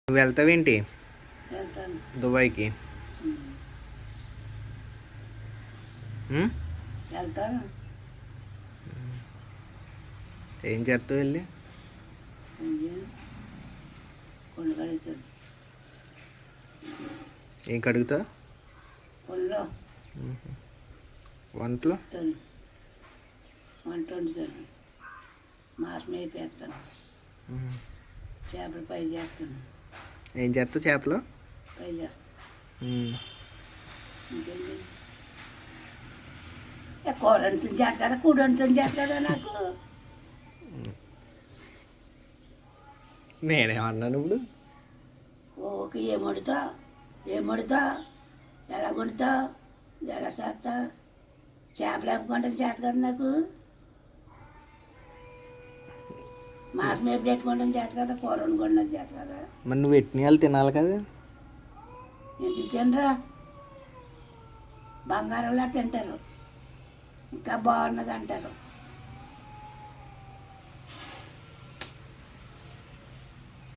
నువ్వు వెళ్తావేంటి వెళ్తాను. దుబాయ్కి? వెళ్తాను. ఏం చేస్తావు వెళ్ళి? కొండ కడుగుతాను. ఏం కడుగుతావు? కొండలో వంటలో వంట వండుతాను. మాంసం వేపేస్తాను. చేపలు పై చేస్తాను. ఏం చేస్తావు చేపలు? పై చేస్తాను. ఇంకేంటి కూర వండుతుంది చేత కదా, కూడ వండుతుంది చేత కదా నాకు. నేనేమన్నాను ఇప్పుడు? ఓకే, ఏం వండుతా ఎలా వండుతా ఎలా చేస్తా? చేపలు వేపుకుంటే చేత కదా నాకు. మాంసం వేపు పెట్టుకోవడం చేత కదా, కూర వండుకోవడం చేత కదా. మరి నువ్వు ఎట్టిన వాళ్ళు తినాలి కదా. ఎందుకు తినరా? బంగారంలా తింటారు, ఇంకా బాగున్నది అంటారు.